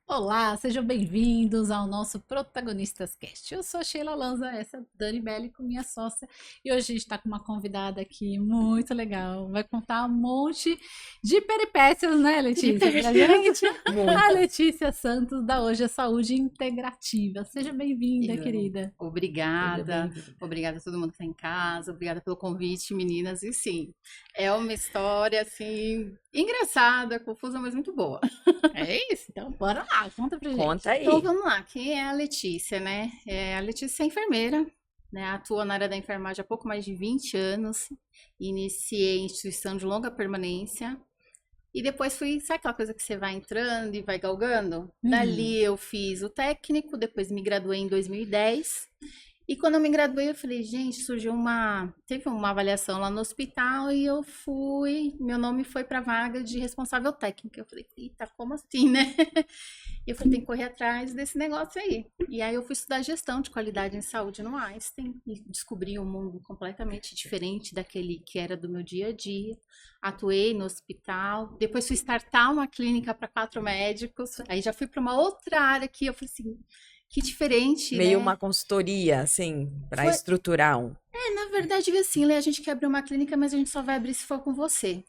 Olá, sejam bem-vindos ao nosso Protagonistas Cast. Eu sou a Sheila Lanza, essa é a Dani Bellico, minha sócia, e hoje a gente está com uma convidada aqui muito legal. Vai contar um monte de peripécias, né, Letícia? Pra gente. A Letícia Santos, da Hoje a Saúde Integrativa. Seja bem-vinda, querida. Obrigada, obrigada a todo mundo que está em casa, obrigada pelo convite, meninas. E sim, é uma história assim engraçada, confusa, mas muito boa. É isso, então bora lá, conta pra gente. Conta aí. Então vamos lá, quem é a Letícia, né? A Letícia é enfermeira, né? Atua na área da enfermagem há pouco mais de 20 anos. Iniciei em instituição de longa permanência. E depois fui, sabe aquela coisa que você vai entrando e vai galgando? Dali eu fiz o técnico, depois me graduei em 2010. E quando eu me graduei, eu falei, gente, teve uma avaliação lá no hospital e eu meu nome foi para vaga de responsável técnica. Eu falei, eita, como assim, né? E eu falei, tem que correr atrás desse negócio aí. E aí eu fui estudar gestão de qualidade em saúde no Einstein e descobri um mundo completamente diferente daquele que era do meu dia a dia. Atuei no hospital, depois fui startar uma clínica para 4 médicos, aí já fui para uma outra área que eu falei assim, que diferente, Meio né? uma consultoria, assim, para estruturar um. Na verdade, assim, Lê, a gente quer abrir uma clínica, mas a gente só vai abrir se for com você.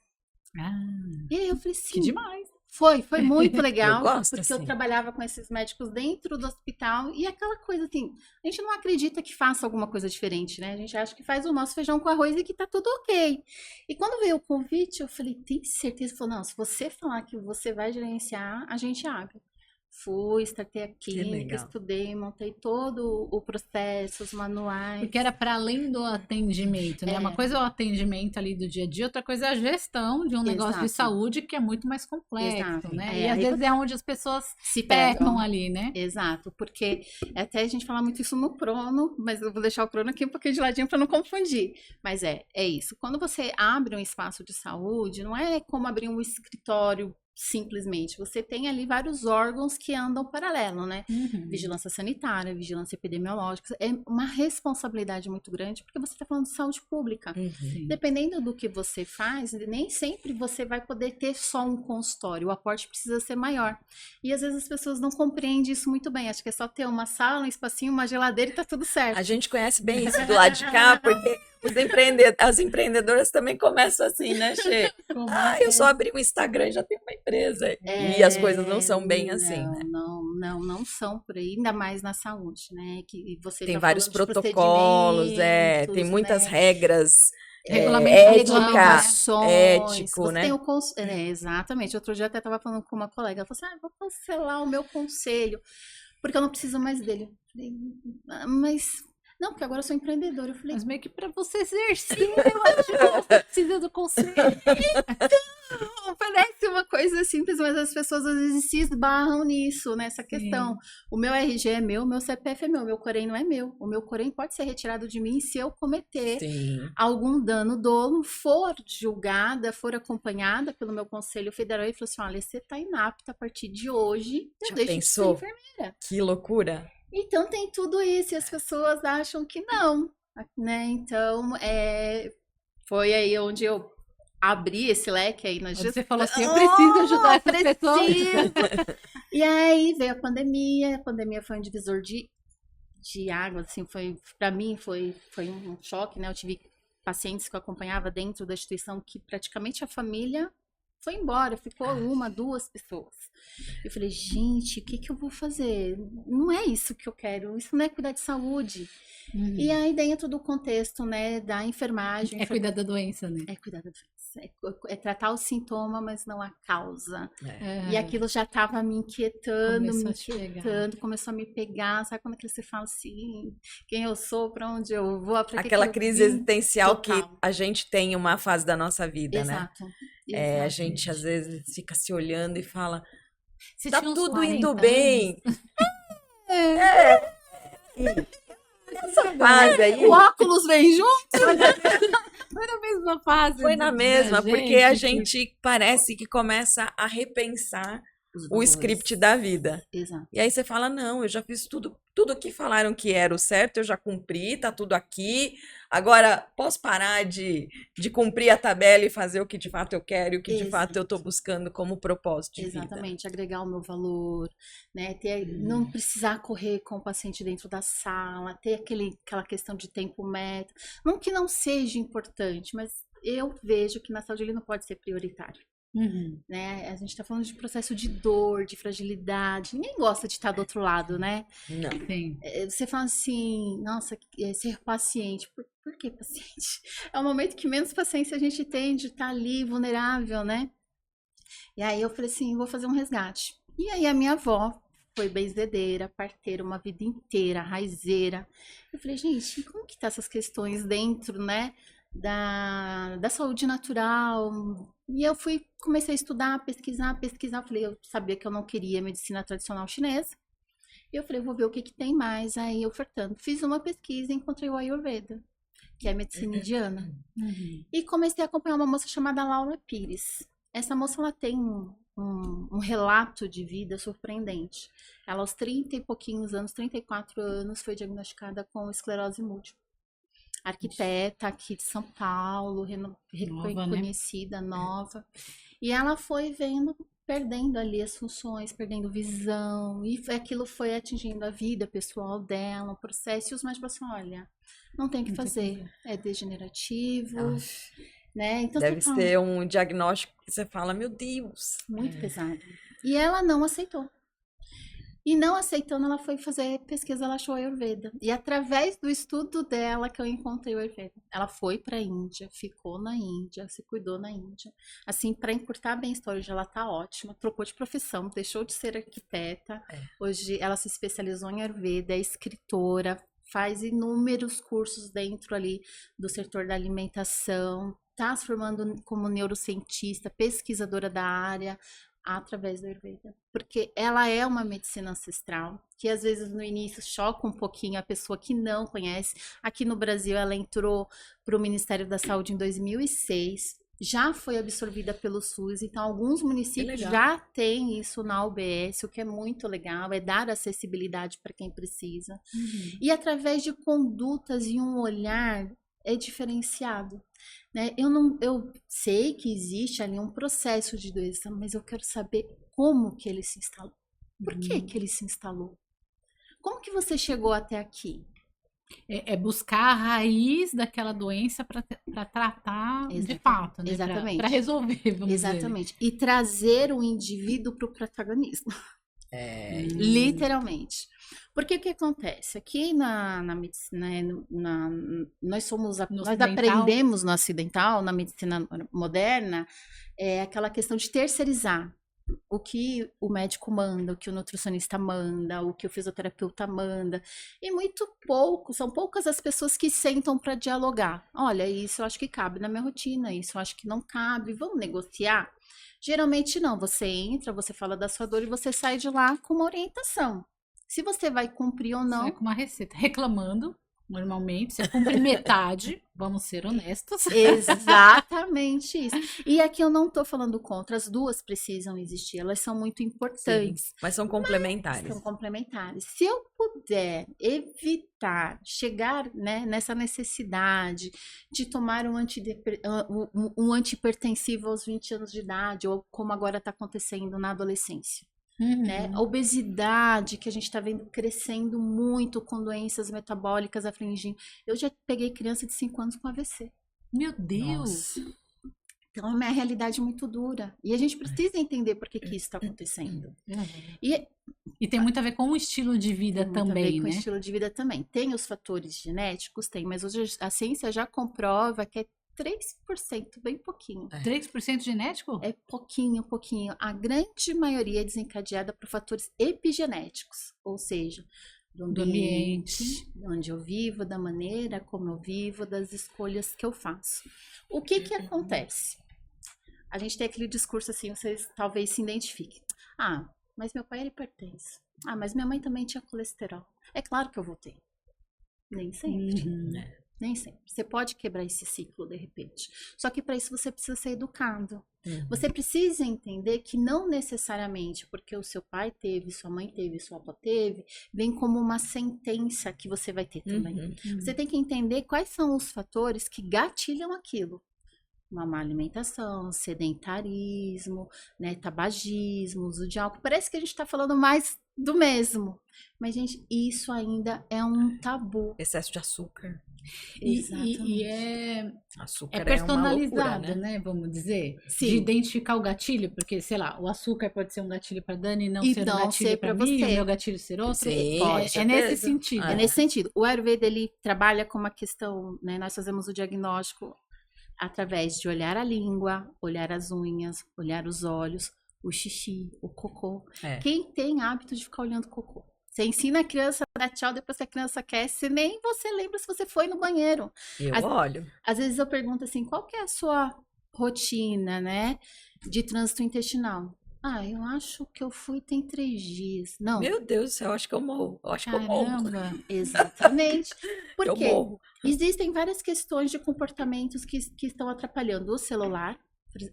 E aí eu falei assim, Que demais. Foi muito legal, Eu gosto, porque assim. eu trabalhava com esses médicos dentro do hospital e aquela coisa assim, a gente não acredita que faça alguma coisa diferente, né? A gente acha que faz o nosso feijão com arroz e que tá tudo ok. E quando veio o convite, eu falei, tem certeza? Ele falou, não, se você falar que você vai gerenciar, a gente abre. Fui, startei a clínica, legal. estudei, montei todo o processo, os manuais. Porque era para além do atendimento, né? Uma coisa é o atendimento ali do dia a dia, outra coisa é a gestão de um negócio de Exato. saúde que é muito mais complexo, Exato. né? É, E às aí vezes é onde as pessoas se pecam ali, né? Exato, porque até a gente fala muito isso no crono, mas eu vou deixar o crono aqui um pouquinho de ladinho para não confundir. Mas é isso. Quando você abre um espaço de saúde, não é como abrir um escritório simplesmente. Você tem ali vários órgãos que andam paralelo, né? Vigilância sanitária, vigilância epidemiológica. É uma responsabilidade muito grande, porque você está falando de saúde pública. Sim. Dependendo do que você faz, nem sempre você vai poder ter só um consultório. O aporte precisa ser maior. E às vezes as pessoas não compreendem isso muito bem. Acho que é só ter uma sala, um espacinho, uma geladeira e tá tudo certo. A gente conhece bem isso do lado de cá, porque as empreendedoras também começam assim, né, Che? Eu só abri um Instagram e já tenho uma empresa. E as coisas não são bem assim, né? Não são por aí, ainda mais na saúde, né? Que você Tem tá vários falando de protocolos, tem procedimentos, muitas né? regras, Regulamentações, ético, você né? tem exatamente. Outro dia até estava falando com uma colega, ela falou assim, vou cancelar o meu conselho, porque eu não preciso mais dele. Eu falei, mas não, porque agora eu sou empreendedora. Eu falei, Mas meio que para você exercer, eu acho que você precisa do conselho. parece uma coisa simples, mas as pessoas às vezes se esbarram nisso, nessa questão. O meu RG é meu CPF é meu Corém não é meu. O meu Corém pode ser retirado de mim se eu cometer algum dano dolo, for julgada, for acompanhada pelo meu Conselho Federal e falou assim, olha, você está inapta a partir de hoje, eu deixo de ser enfermeira. Que loucura! Então tem tudo isso e as pessoas acham que não, né? Então, foi aí onde eu abri esse leque aí na gestão. Você falou assim, eu preciso ajudar essas pessoas. E aí veio a pandemia foi um divisor de água, assim, para mim foi um choque, né? Eu tive pacientes que eu acompanhava dentro da instituição que praticamente a família foi embora, ficou 1, 2 pessoas. Eu falei, gente, o que eu vou fazer? Não é isso que eu quero, isso não é cuidar de saúde. E aí, dentro do contexto, né, da enfermagem... É cuidar da doença, né? É cuidar da doença. É tratar o sintoma, mas não a causa. E aquilo já estava me inquietando, começou a me pegar. Sabe quando que você fala assim, quem eu sou, para onde eu vou, para que aquela eu crise vim? existencial Total. que a gente tem em uma fase da nossa vida, Exato. né? A gente às vezes fica se olhando e fala, Você tá tinha uns tudo 40 indo anos. bem. Essa fase aí. O óculos vem junto? Foi na mesma fase. Foi na da mesma, gente, porque a gente parece que começa a repensar os o valores. script da vida. Exato. E aí você fala, não, eu já fiz tudo que falaram que era o certo, eu já cumpri, tá tudo aqui. Agora, posso parar de cumprir a tabela e fazer o que de fato eu quero e o que de fato eu tô buscando como propósito de vida. Exatamente, agregar o meu valor, né? Não precisar correr com o paciente dentro da sala, ter aquela questão de tempo meta. Não que não seja importante, mas eu vejo que na saúde ele não pode ser prioritário. Né? A gente está falando de processo de dor, de fragilidade. Ninguém gosta de estar do outro lado, né? Não. Sim. Você fala assim, nossa, ser paciente. Por que paciente? É o momento que menos paciência a gente tem de estar ali vulnerável, né? E aí eu falei assim, vou fazer um resgate. E aí a minha avó foi benzedeira, parteira, uma vida inteira, raizeira. Eu falei, gente, como que tá essas questões dentro, né, da saúde natural? E eu comecei a estudar, pesquisar. Falei, eu sabia que eu não queria medicina tradicional chinesa. E eu falei, vou ver o que tem mais. Aí eu ofertando. Fiz uma pesquisa e encontrei o Ayurveda, que é medicina indiana. E comecei a acompanhar uma moça chamada Laura Pires. Essa moça, ela tem um relato de vida surpreendente. Ela, aos 30 e pouquinhos anos, 34 anos, foi diagnosticada com esclerose múltipla. Arquiteta aqui de São Paulo, reconhecida, nova. E ela foi perdendo ali as funções, perdendo visão. E aquilo foi atingindo a vida pessoal dela, o processo. E os médicos falaram, olha, não tem o que fazer. É degenerativo. Né? Então, deve ser um diagnóstico que você fala, meu Deus. Muito pesado. E ela não aceitou. E não aceitando, ela foi fazer pesquisa, ela achou a Ayurveda. E através do estudo dela que eu encontrei o Ayurveda. Ela foi para a Índia, ficou na Índia, se cuidou na Índia. Assim, para encurtar bem a história, hoje ela tá ótima, trocou de profissão, deixou de ser arquiteta. Hoje ela se especializou em Ayurveda, é escritora, faz inúmeros cursos dentro ali do setor da alimentação, está se formando como neurocientista, pesquisadora da área, através do Ayurveda. Porque ela é uma medicina ancestral, que às vezes no início choca um pouquinho a pessoa que não conhece. Aqui no Brasil ela entrou para o Ministério da Saúde em 2006, já foi absorvida pelo SUS, então alguns municípios já têm isso na UBS, o que é muito legal, é dar acessibilidade para quem precisa. E através de condutas e um olhar diferenciado. Né? Eu sei que existe ali um processo de doença, mas eu quero saber como que ele se instalou. Por que ele se instalou? Como que você chegou até aqui? É buscar a raiz daquela doença para tratar de fato, né? Exatamente. Para resolver, vamos Exatamente. Dizer. E trazer o indivíduo para o protagonismo. Literalmente. Porque o que acontece? Aqui na medicina, nós aprendemos no ocidental, na medicina moderna, aquela questão de terceirizar o que o médico manda, o que o nutricionista manda, o que o fisioterapeuta manda. E são poucas as pessoas que sentam para dialogar. Olha, isso eu acho que cabe na minha rotina, isso eu acho que não cabe, vamos negociar? Geralmente não, você entra, você fala da sua dor e você sai de lá com uma orientação. Se você vai cumprir ou não. Sai com uma receita, reclamando, normalmente, você cumpre metade, vamos ser honestos. Exatamente isso. E aqui eu não estou falando contra, as duas precisam existir, elas são muito importantes. Sim, mas são complementares. São complementares. Se eu puder evitar chegar, né, nessa necessidade de tomar um antihipertensivo aos 20 anos de idade, ou como agora está acontecendo na adolescência. Né? A obesidade que a gente está vendo crescendo muito com doenças metabólicas afligindo. Eu já peguei criança de 5 anos com AVC. Meu Deus! Nossa. Então é uma realidade muito dura. E a gente precisa entender por que isso está acontecendo. E tem muito a ver com o estilo de vida também, né? Tem muito a ver com o estilo de vida também. Tem os fatores genéticos? Tem, mas hoje a ciência já comprova que é 3%, bem pouquinho. 3% genético? É pouquinho. A grande maioria é desencadeada por fatores epigenéticos, ou seja, do ambiente, onde eu vivo, da maneira como eu vivo, das escolhas que eu faço. O que acontece? A gente tem aquele discurso assim, vocês talvez se identifiquem. Ah, mas meu pai era hipertenso. Ah, mas minha mãe também tinha colesterol. É claro que eu vou ter. Nem sempre. Nem sempre. Você pode quebrar esse ciclo de repente. Só que para isso você precisa ser educado. Você precisa entender que não necessariamente porque o seu pai teve, sua mãe teve, sua avó teve, vem como uma sentença que você vai ter também. Você tem que entender quais são os fatores que gatilham aquilo. Uma má alimentação, sedentarismo, né, tabagismo, uso de álcool. Parece que a gente está falando mais do mesmo. Mas, gente, isso ainda é um tabu. Excesso de açúcar. E é Açúcar personalizado, é uma loucura, né? Vamos dizer, Sim. de identificar o gatilho, porque, sei lá, o açúcar pode ser um gatilho para Dani e não E ser um não gatilho ser para pra mim, você. o meu gatilho ser outro. Sim, É, com é nesse certeza. sentido. É nesse sentido. O Ayurveda, ele trabalha com uma questão, né? Nós fazemos o diagnóstico através de olhar a língua, olhar as unhas, olhar os olhos, o xixi, o cocô. É. Quem tem hábito de ficar olhando cocô? Você ensina a criança a dar tchau depois que a criança quer, se nem você lembra se você foi no banheiro. Eu As- olho. Às vezes eu pergunto assim, qual que é a sua rotina, né, de trânsito intestinal? Ah, eu acho que eu fui tem 3 dias. Não, Meu Deus do céu, acho que eu morro. Eu acho que eu morro. Caramba. exatamente. Por Eu quê? morro. Existem várias questões de comportamentos que estão atrapalhando o celular.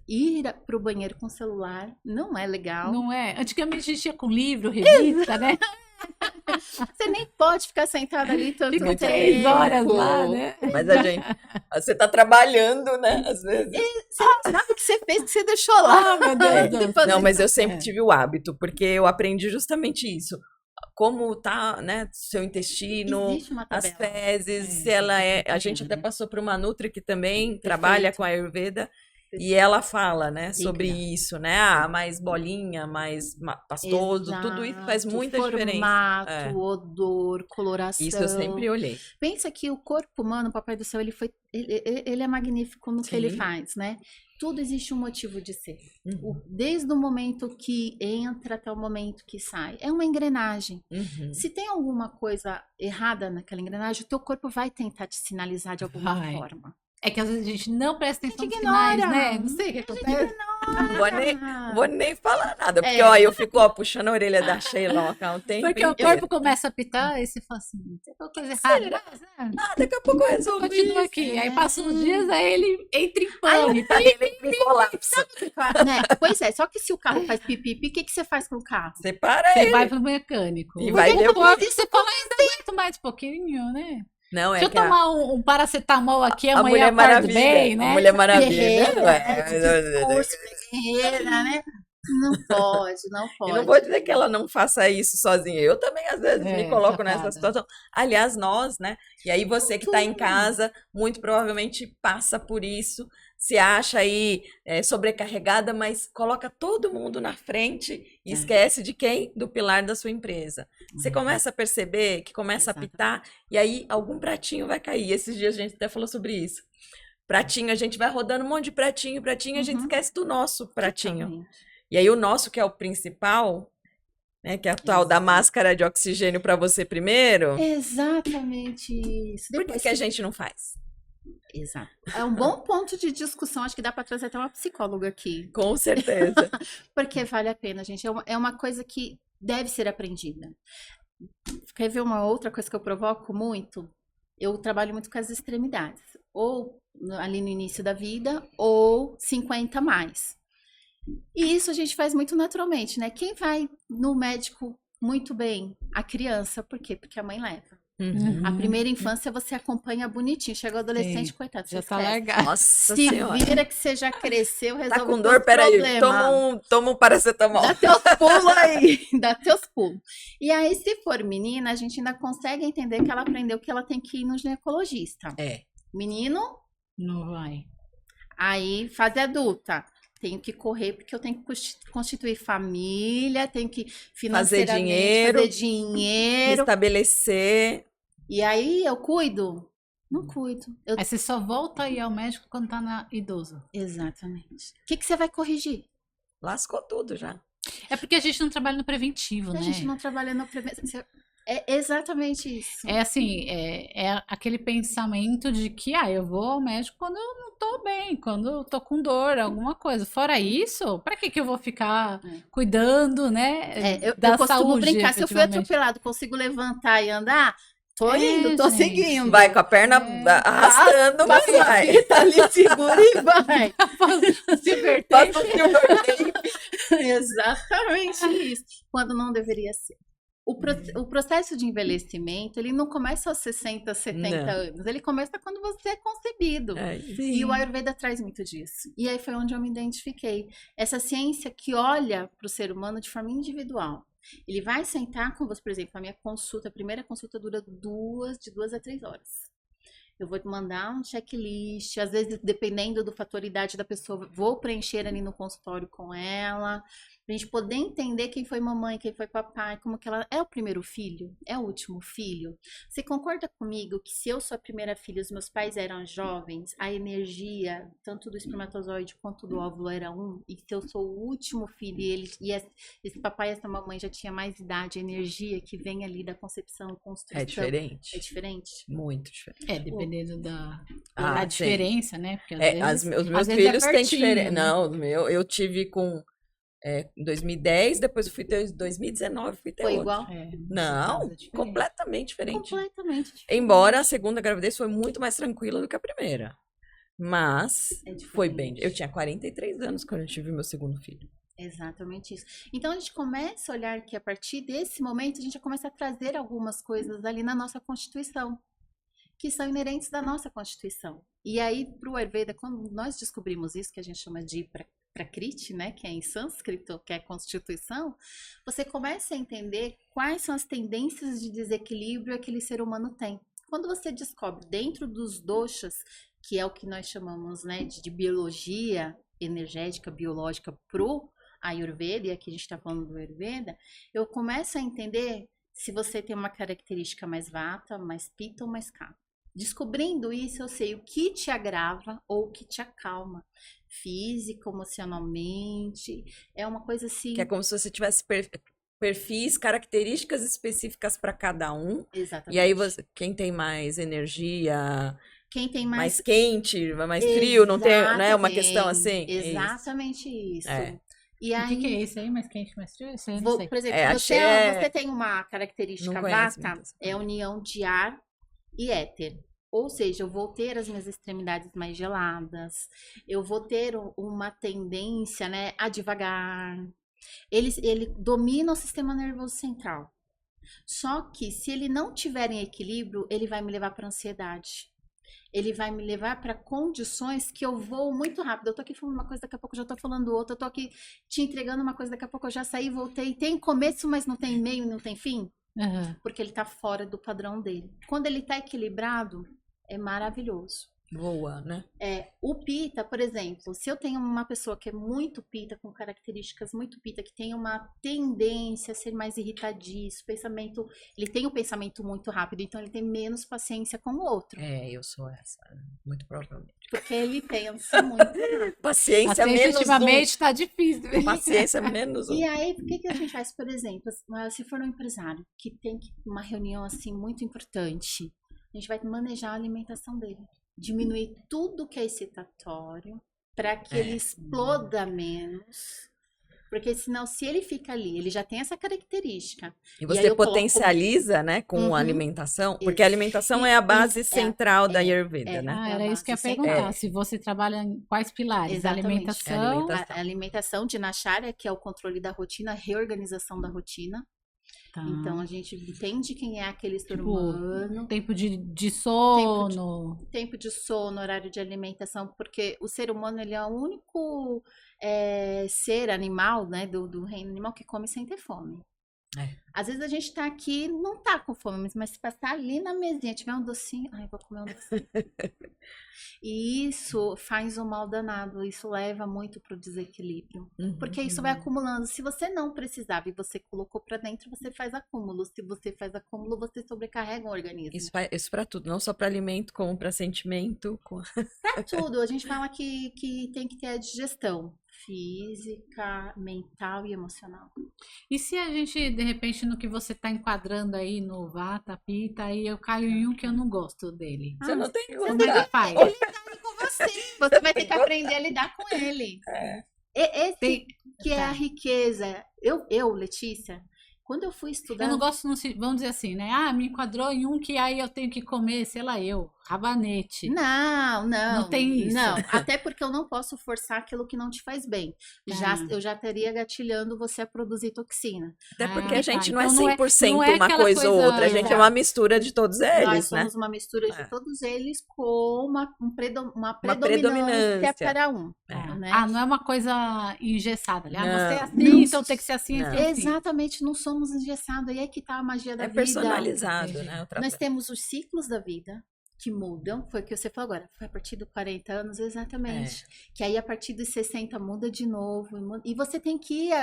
Ir para o banheiro com o celular não é legal. Não é? Antigamente a gente ia com livro, revista, né? Você nem pode ficar sentado ali tanto Fica Muito tempo. 3 horas lá, né? Mas a gente. Você tá trabalhando, né? Às vezes. Você não sabe o que você fez, que você deixou lá. Ah, meu Deus do céu. Fazer- Não, mas eu sempre É. tive o hábito, porque eu aprendi justamente isso. Como tá, né, seu intestino, Existe uma as tabela. fezes, É, se ela é. tem A gente tabela, até né? passou por uma Nutri que também trabalha com a Ayurveda. E ela fala, né, sobre isso, né? Ah, mais bolinha, mais pastoso, tudo isso faz Exato, muita diferença. formato, É. odor, coloração. Isso eu sempre olhei. Pensa que o corpo humano, o Papai do Céu, ele é magnífico no que ele Sim. faz, né? Tudo existe um motivo de ser. Uhum, Desde o momento que entra até o momento que sai. É uma engrenagem. uhum. Se tem alguma coisa errada naquela engrenagem, o teu corpo vai tentar te sinalizar de alguma Vai. forma. É que às vezes a gente não presta atenção nos ignora. sinais, né? Não sei o que acontece. Não vou nem falar nada, porque É. ó, eu fico ó, puxando a orelha da Sheila ó, há um tempo Porque o inteiro. corpo começa a apitar e você fala assim, tem alguma coisa errada. Né? Ah, daqui a pouco eu resolvo Continua isso. aqui. Aí passam uns dias, aí ele entra em Aí pânico. ele me colapsa. Né? Pois é, só que se o carro faz pipipi, o que você faz com o carro? Separa Você ele. vai pro mecânico. E vai o depois. corpo, você fala, ainda aguento mais um pouquinho, né? Não, Deixa é eu que a tomar um paracetamol aqui, a amanhã Mulher eu acordo Maravilha. bem, A né? Mulher Maravilha. Guerreira, Né? guerreira, né? Não pode, não E pode. não vou dizer que ela não faça isso sozinha. Eu também, às vezes, É, me coloco safada. nessa situação. Aliás, nós, né? E aí, você que está em Tudo. casa, muito provavelmente passa por isso, se acha aí sobrecarregada, mas coloca todo mundo na frente e É. esquece de quem? Do pilar da sua empresa. Você começa a perceber que começa a pitar, e aí algum pratinho vai cair. Esses dias a gente até falou sobre isso. Pratinho, a gente vai rodando um monte de pratinho, a gente Uhum. esquece do nosso pratinho. Totalmente. E aí o nosso, que é o principal, né, que é a tal da Exato. máscara de oxigênio para você primeiro, Exatamente isso. por que Depois que a gente não faz? Exato. É um bom ponto de discussão. Acho que dá para trazer até uma psicóloga aqui. Com certeza. Porque vale a pena, gente. É uma coisa que deve ser aprendida. Quer ver uma outra coisa que eu provoco muito? Eu trabalho muito com as extremidades. Ou ali no início da vida, ou 50 mais. E isso a gente faz muito naturalmente, né? Quem vai no médico muito bem? A criança. Por quê? Porque a mãe leva. Uhum. A primeira infância você acompanha bonitinho. Chega o adolescente, Sim. coitado, Já você tá esquece. largado. Nossa Se Senhora. vira que você já cresceu, resolve Tá com os dor? teus Peraí, problemas. toma um paracetamol. Dá teus pulos aí, dá teus pulos. E aí, se for menina, a gente ainda consegue entender que ela aprendeu que ela tem que ir no ginecologista. É. Menino, Não vai. aí fase adulta. Tenho que correr porque eu tenho que constituir família, tenho que financeiramente dinheiro. fazer Me dinheiro. estabelecer. E aí eu cuido? Não cuido. Eu... Aí você só volta a ir ao médico quando tá na idoso. Exatamente. O que você vai corrigir? Lascou tudo já. É porque a gente não trabalha no preventivo, A né? gente não trabalha na prevenção. É exatamente isso. É assim, é aquele pensamento de que eu vou ao médico quando eu não tô bem, quando eu tô com dor, alguma coisa. Fora isso, pra que eu vou ficar cuidando, né? Eu da costumo saúde, brincar, se eu fui efetivamente? atropelado, consigo levantar e andar, Tô indo, tô gente. seguindo. Vai com a perna arrastando, mas Passa a vai. fita ali, segura e vai. Silver Passa tape. o silver tape. Exatamente isso. Quando não deveria ser. O processo de envelhecimento, ele não começa aos 60, 70 Não. anos. Ele começa quando você é concebido. E o Ayurveda traz muito disso. E aí foi onde eu me identifiquei. Essa ciência que olha para o ser humano de forma individual. Ele vai sentar com você, por exemplo, a minha consulta, a primeira consulta dura de 2 a 3 horas. Eu vou te mandar um checklist, às vezes, dependendo do fator idade da pessoa, vou preencher ali no consultório com ela, pra gente poder entender quem foi mamãe, quem foi papai, como que ela é o primeiro filho, é o último filho. Você concorda comigo que se eu sou a primeira filha, os meus pais eram jovens, a energia, tanto do espermatozoide quanto do óvulo era e se eu sou o último filho esse papai e essa mamãe já tinha mais idade, a energia que vem ali da concepção, construção. É diferente. É diferente? Muito diferente. Dependendo da Ah, diferença, né? Porque Os meus às vezes é filhos têm pertinho, diferença. né? Não, eu tive em 2010, depois eu fui ter em 2019, fui ter Foi outro. igual? Não, Casa diferente. completamente diferente. Completamente diferente. Embora a segunda gravidez foi muito mais tranquila do que a primeira. Mas É foi bem. diferente. Eu tinha 43 anos quando eu tive meu segundo filho. Exatamente isso. Então a gente começa a olhar que a partir desse momento a gente já começa a trazer algumas coisas ali na nossa Constituição, que são inerentes da nossa Constituição. E aí, para o Ayurveda, quando nós descobrimos isso, que a gente chama de Prakriti, né, que é em sânscrito, que é Constituição, você começa a entender quais são as tendências de desequilíbrio que aquele ser humano tem. Quando você descobre dentro dos doshas, que é o que nós chamamos, né, de biologia energética, biológica pro Ayurveda, e aqui a gente está falando do Ayurveda, eu começo a entender se você tem uma característica mais vata, mais pitta ou mais kapha. Descobrindo isso, eu sei o que te agrava ou o que te acalma. Física, emocionalmente, é uma coisa assim... Que é como se você tivesse perfis, características específicas para cada um. Exatamente. E aí, quem tem mais energia, quem tem mais quente, mais frio, não tem, né, uma questão assim? Exatamente isso. É. E O aí, que é isso aí? Mais quente, mais frio? Isso aí eu não sei. por exemplo, É, você tem uma característica Não conheço vata, muito essa é a união de ar e éter. Ou seja, eu vou ter as minhas extremidades mais geladas, eu vou ter uma tendência, né, a devagar. Ele domina o sistema nervoso central. Só que se ele não tiver em equilíbrio, ele vai me levar para ansiedade. Ele vai me levar para condições que eu vou muito rápido. Eu tô aqui falando uma coisa, daqui a pouco eu já tô falando outra. Eu tô aqui te entregando uma coisa, daqui a pouco eu já saí, voltei. Tem começo, mas não tem meio e não tem fim. Aham. Porque ele tá fora do padrão dele. Quando ele tá equilibrado, é maravilhoso. Boa, né? O Pitta, por exemplo, se eu tenho uma pessoa que é muito Pitta, com características muito Pitta, que tem uma tendência a ser mais irritadiço, ele tem um pensamento muito rápido, então ele tem menos paciência com o outro. Eu sou essa, muito provavelmente. Porque ele pensa muito rápido. Paciência Até menos efetivamente tá difícil. Paciência menos E aí, o que a gente faz, por exemplo, se for um empresário que tem uma reunião assim muito importante, a gente vai manejar a alimentação dele. Diminuir tudo que é excitatório para que ele exploda menos. Porque senão, se ele fica ali, ele já tem essa característica. E aí você eu coloco- potencializa, né, com Uhum. a alimentação, porque a alimentação é a base Isso, central da Ayurveda, né? Ah, É a era isso que eu ia base perguntar. central. Se você trabalha em quais pilares? Exatamente. Alimentação. A alimentação de Nacharya, que é o controle da rotina, a reorganização da rotina. Tá. Então, a gente entende quem é aquele ser Tipo, humano. Tempo de sono. Tempo de sono, horário de alimentação, porque o ser humano ele é o único ser animal, né, do reino animal que come sem ter fome. Às vezes a gente tá aqui, não tá com fome, mas se passar ali na mesinha, tiver um docinho, ai, vou comer um docinho. E isso faz um mal danado, isso leva muito pro desequilíbrio. Porque isso vai acumulando. Se você não precisava e você colocou pra dentro, você faz acúmulo. Se você faz acúmulo, você sobrecarrega o organismo. Isso para tudo, não só para alimento, como para sentimento. Pra tudo, a gente fala que tem que ter a digestão física, mental e emocional. E se a gente, de repente, no que você tá enquadrando aí no Vata, Pitta, aí eu caio em um que eu não gosto dele? Você não tem que Como é gostar. que faz? Ele tá com você. Você vai ter que aprender a lidar com ele. Esse que é a riqueza. Eu, Letícia, Quando eu fui Eu estudar, não gosto, vamos dizer assim, né? Ah, me enquadrou em um que aí eu tenho que comer, sei lá, rabanete. não, Não tem isso. não. Até porque eu não posso forçar aquilo que não te faz bem. Tá. Eu já estaria gatilhando você a produzir toxina. Até porque a tá. gente não é Então não é 100% não é uma aquela coisa ou coisa- outra, a gente é uma mistura de todos Nós eles, né? somos uma mistura de É. todos eles com uma Uma predominância predominância. para um. Tá. Né? Ah, não é uma coisa engessada. Ah, você é Não, assim, não. então tem que ser assim, Não. assim, assim. Exatamente, não somos engessados. Aí é que tá a magia da É vida. personalizado, Entendi. né? O Nós tratamento. temos os ciclos da vida que mudam, foi o que você falou agora, foi a partir dos 40 anos, exatamente. Que aí a partir dos 60 muda de novo. E você tem que ir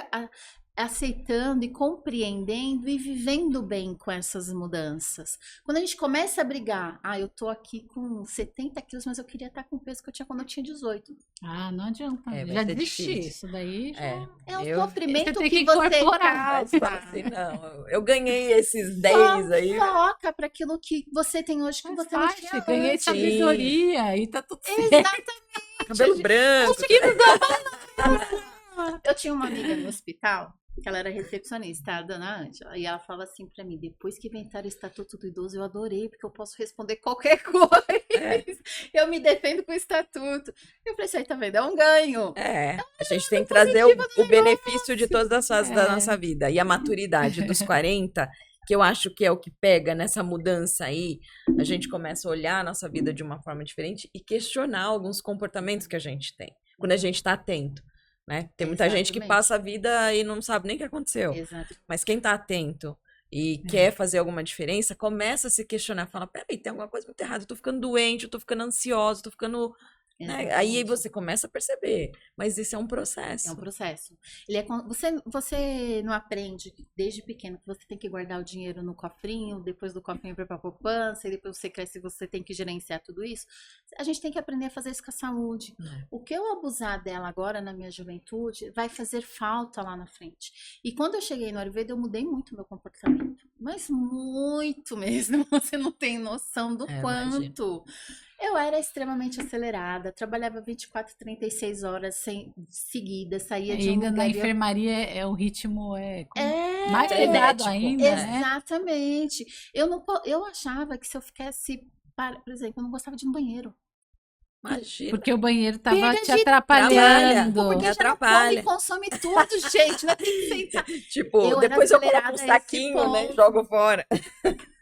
aceitando e compreendendo e vivendo bem com essas mudanças. Quando a gente começa a brigar, eu tô aqui com 70 quilos, mas eu queria estar com o peso que eu tinha quando eu tinha 18. Ah, não adianta. É, vai Já ser desisti. difícil. Isso daí já... É, É um eu- sofrimento Você tem que que você incorporar. Mas fala causa. assim, não, eu ganhei esses 10 aí. Foca para aquilo que você tem hoje que Mas você não faz, tinha ganhei antes. sabedoria e tá tudo certo. Exatamente. Cabelo branco. Eu tinha uma amiga no hospital, que ela era recepcionista, a dona Ângela, e ela falava assim pra mim, depois que inventaram o Estatuto do Idoso, eu adorei, porque eu posso responder qualquer coisa. Eu me defendo com o Estatuto. Eu falei, isso aí tá vendo? É um ganho. É, a gente tem que trazer o benefício de todas as fases da nossa vida. E a maturidade dos 40, que eu acho que é o que pega nessa mudança aí, a gente começa a olhar a nossa vida de uma forma diferente e questionar alguns comportamentos que a gente tem, quando a gente está atento. Né? Tem muita gente que Exatamente. passa a vida e não sabe nem o que aconteceu. Exato. Mas quem tá atento e quer fazer alguma diferença, começa a se questionar, fala, peraí, tem alguma coisa muito errada, eu tô ficando doente, eu tô ficando ansiosa, eu tô ficando... Né? Aí Exatamente. você começa a perceber, mas isso é um processo. É um processo. Você não aprende desde pequeno que você tem que guardar o dinheiro no cofrinho, depois do cofrinho para a poupança, e depois você cresce e você tem que gerenciar tudo isso. A gente tem que aprender a fazer isso com a saúde. O que eu abusar dela agora na minha juventude vai fazer falta lá na frente. E quando eu cheguei no Ayurveda, eu mudei muito meu comportamento. Mas muito mesmo. Você não tem noção do quanto. Eu era extremamente acelerada, trabalhava 24, 36 horas seguidas, saía de um ainda na lugar e enfermaria o ritmo mais frenético. pesado ainda, né? Exatamente. Eu achava que se eu ficasse, por exemplo, eu não gostava de ir no banheiro. Imagina. Porque o banheiro tava Perda te de atrapalhando. Porque já atrapalha. come e consome tudo, gente. Não tem que sentar. Tipo, Eu era depois eu coloco acelerada um a esse saquinho, né? ponto. Jogo fora.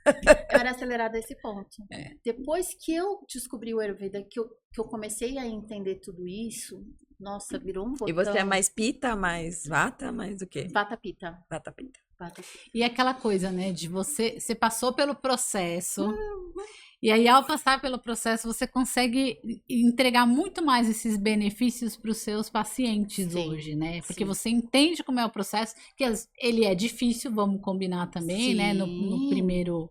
Eu era acelerada a esse ponto. Depois que eu descobri o Ayurveda, que eu comecei a entender tudo isso, nossa, virou um botão. E você é mais pita, mais vata, mais o quê? Vata Pitta. Vata pita. Vata Pitta. E aquela coisa, né, de você passou pelo processo, e aí ao passar pelo processo você consegue entregar muito mais esses benefícios para os seus pacientes Sim, hoje, né? Porque sim. você entende como é o processo, que ele é difícil, vamos combinar também, né, no Sim. primeiro,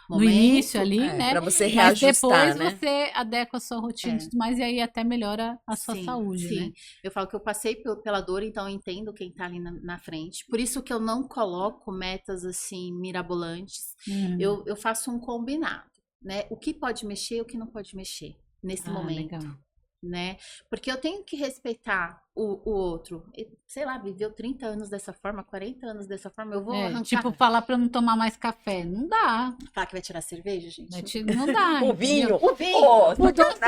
no Momento, início ali, né? Pra você Mas reajustar, depois né? você adequa a sua rotina e tudo mais, e aí até melhora a sua Sim, saúde, sim. né? Eu falo que eu passei pela dor, então eu entendo quem tá ali na frente. Por isso que eu não coloco metas assim mirabolantes. Eu faço um combinado, né? O que pode mexer e o que não pode mexer nesse momento, Legal. né? Porque eu tenho que respeitar o outro. Sei lá, viveu 30 anos dessa forma, 40 anos dessa forma, eu vou arrancar. Tipo, falar pra eu não tomar mais café. Não dá. Falar que vai tirar cerveja, gente? Né? Não dá. O vinho. O vinho. Pô, O doce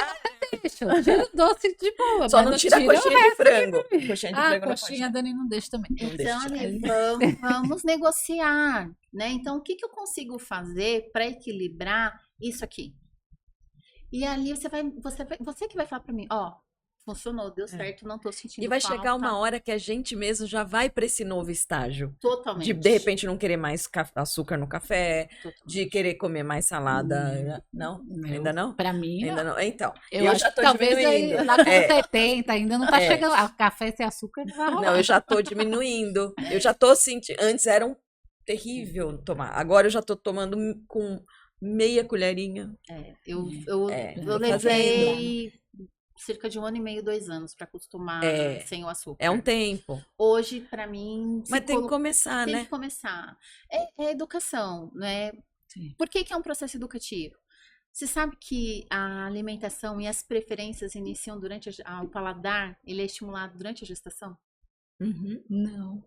deixa. Tira o doce de boa. só mas não tira a coxinha de frango. Coxinha de Ah, frango não coxinha a pode. Dani não deixa também. Não Então, deixa. ali, vamos negociar, né? Então, o que eu consigo fazer para equilibrar isso aqui? E ali você que vai falar para mim, ó, funcionou, deu certo, não tô sentindo E vai falta. chegar uma hora que a gente mesmo já vai para esse novo estágio. Totalmente. De repente não querer mais açúcar no café, Totalmente. de querer comer mais salada. Não? Ainda não? Pra mim, Ainda não. Então, eu acho já que tô talvez diminuindo. aí, lá com 70 ainda não tá chegando. Ah, café sem açúcar não vai rolar. Não, eu já tô diminuindo. Eu já tô sentindo. Antes era um terrível tomar. Agora eu já tô tomando com meia colherinha. Eu tô levei cerca de 1 ano e meio, 2 anos para acostumar sem o açúcar. É um tempo. Hoje, para mim... Mas tem que começar, Tem né? que começar. É educação, né? Sim. Por que é um processo educativo? Você sabe que a alimentação e as preferências iniciam durante o paladar, ele é estimulado durante a gestação? Uhum. Não.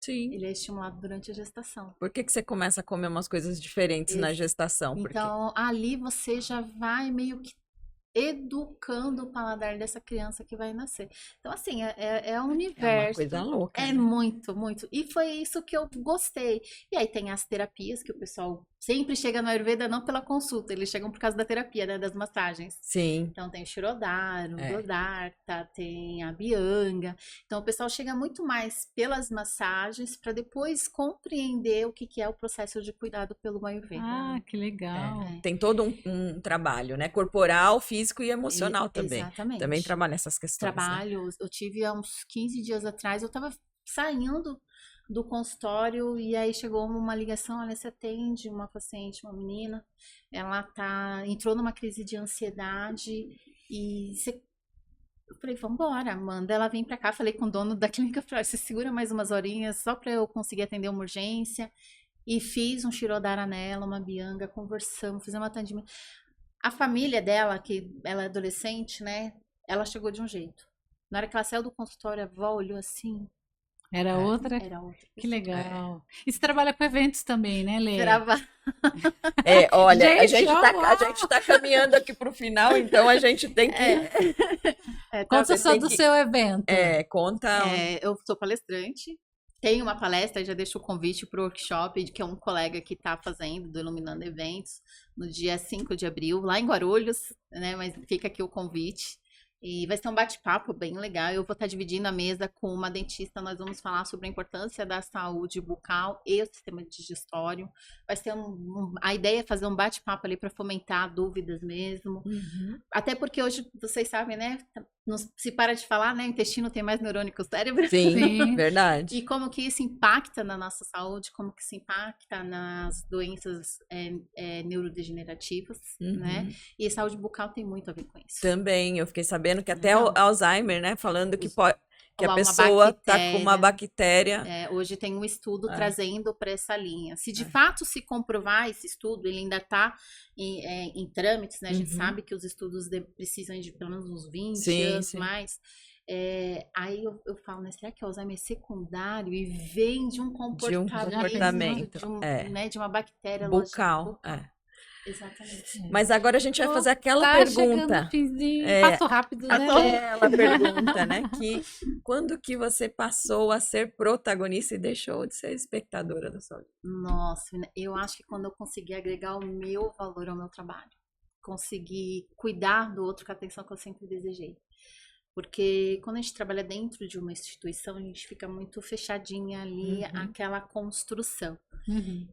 Sim. ele é estimulado durante a gestação. Por que que você começa a comer umas coisas diferentes na gestação? Porque Então, ali você já vai meio que educando o paladar dessa criança que vai nascer. Então, assim, é um é uma universo. coisa louca, É né? muito, muito. E foi isso que eu gostei. E aí tem as terapias que o pessoal sempre chega no Ayurveda não pela consulta, eles chegam por causa da terapia, né, das massagens. Sim. Então tem o Shirodhara, o É. Dodharta, tem a Bianga. Então o pessoal chega muito mais pelas massagens para depois compreender o que que é o processo de cuidado pelo Ayurveda. Ah, que legal. Tem todo um trabalho, né? Corporal, físico e emocional também. Exatamente. Também trabalha essas questões, né? Trabalho, eu tive há uns 15 dias atrás, eu tava saindo do consultório e aí chegou uma ligação, olha, você atende uma paciente, uma menina, ela entrou numa crise de ansiedade e eu falei, vambora, Amanda, ela vem pra cá, falei com o dono da clínica, falei, você segura mais umas horinhas só pra eu conseguir atender uma urgência e fiz um Shirodhara nela, uma Bianga, conversamos, fizemos um atendimento. A família dela, que ela é adolescente, né, ela chegou de um jeito. Na hora que ela saiu do consultório, a avó olhou assim, Era outra? era outra Que pessoa. legal. E você trabalha com eventos também, né, Lê? Olha, Gente, a gente tá caminhando aqui pro final, então a gente tem que... Conta só tem do que- seu evento. Conta... Eu sou palestrante, tenho uma palestra, já deixo o convite para o workshop, que é um colega que está fazendo, do Iluminando Eventos, no dia 5 de abril, lá em Guarulhos, né? Mas fica aqui o convite. E vai ser um bate-papo bem legal. Eu vou estar dividindo a mesa com uma dentista. Nós vamos falar sobre a importância da saúde bucal e o sistema digestório. Vai ser a ideia é fazer um bate-papo ali para fomentar dúvidas mesmo. Até porque hoje, vocês sabem, né? Se para de falar, né? O intestino tem mais neurônio que o cérebro. Sim, Sim. verdade. E como que isso impacta na nossa saúde, como que isso impacta nas doenças neurodegenerativas, né? E a saúde bucal tem muito a ver com isso. Também, eu fiquei sabendo que até Então, o Alzheimer, né? Falando que a uma pessoa tá com uma bactéria. Hoje tem um estudo trazendo para essa linha. Se de fato se comprovar esse estudo, ele ainda está em trâmites, né? A gente sabe que os estudos precisam de pelo menos uns 20 anos mais. Aí eu falo, né? Será que o Alzheimer é secundário e vem de um comportamento, de uma bactéria bucal? Exatamente. Mas agora a gente vai fazer aquela pergunta. Passo rápido, né? Aquela pergunta, né? Que quando que você passou a ser protagonista e deixou de ser espectadora da sua vida? Nossa, eu acho que quando eu consegui agregar o meu valor ao meu trabalho, conseguir cuidar do outro com a atenção que eu sempre desejei. Porque quando a gente trabalha dentro de uma instituição, a gente fica muito fechadinha ali, aquela construção.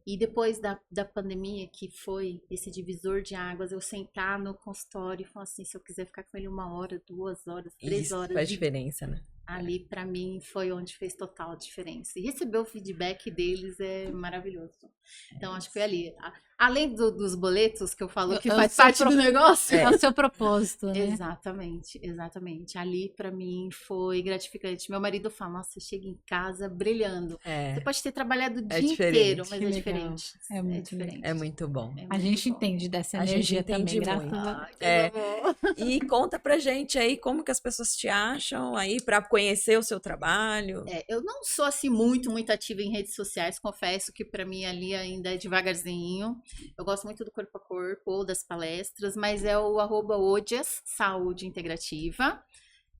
E depois da pandemia, que foi esse divisor de águas, eu sentar no consultório e falar assim, se eu quiser ficar com ele 1 hora, 2 horas, 3 horas. Faz diferença, né? Ali, pra mim, foi onde fez total diferença. E receber o feedback deles é maravilhoso. Então, acho que foi ali. Além dos boletos, que eu falo que faz parte do negócio. É o seu propósito, né? Exatamente, exatamente. Ali, pra mim, foi gratificante. Meu marido fala, nossa, você chega em casa brilhando. Você pode ter trabalhado o dia inteiro, mas é diferente. É muito diferente. É muito bom. A gente entende dessa energia também, graças a Deus. E conta pra gente aí como que as pessoas te acham aí pra conhecer o seu trabalho. Eu não sou assim muito ativa em redes sociais, confesso que pra mim ali ainda é devagarzinho. Eu gosto muito do corpo a corpo ou das palestras, mas é o @odias Saúde Integrativa.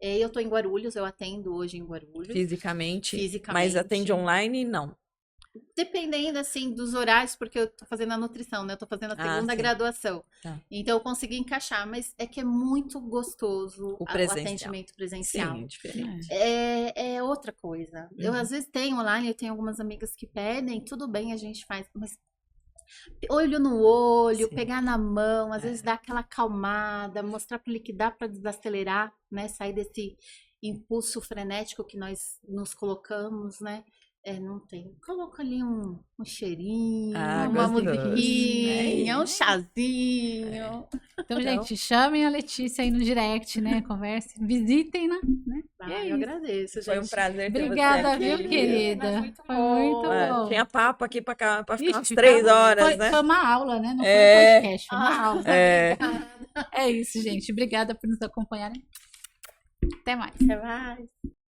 Eu tô em Guarulhos, eu atendo hoje em Guarulhos. Fisicamente. Mas atende online? Não. Dependendo, assim, dos horários, porque eu tô fazendo a nutrição, né? Eu tô fazendo a segunda graduação. Então, eu consegui encaixar, mas é que é muito gostoso o atendimento presencial. Sim, é diferente. É outra coisa. Eu, às vezes, tenho online, eu tenho algumas amigas que pedem, tudo bem, a gente faz, mas olho no olho, pegar na mão, às vezes dá aquela acalmada, mostrar para ele que dá para desacelerar, né? Sair desse impulso frenético que nós nos colocamos, né? Não tem. Coloca ali um cheirinho, uma musiquinha, um chazinho. Então, gente, chamem a Letícia aí no direct, né? Converse, visitem-na, né? Eu agradeço, gente. Foi um prazer ter Obrigada, você aqui. viu, querida? Foi muito bom. Tinha papo aqui pra ficar umas 3 horas, né? Foi uma aula, né? Não foi um podcast, foi uma aula. É isso, gente. Obrigada por nos acompanharem. Até mais. Até mais.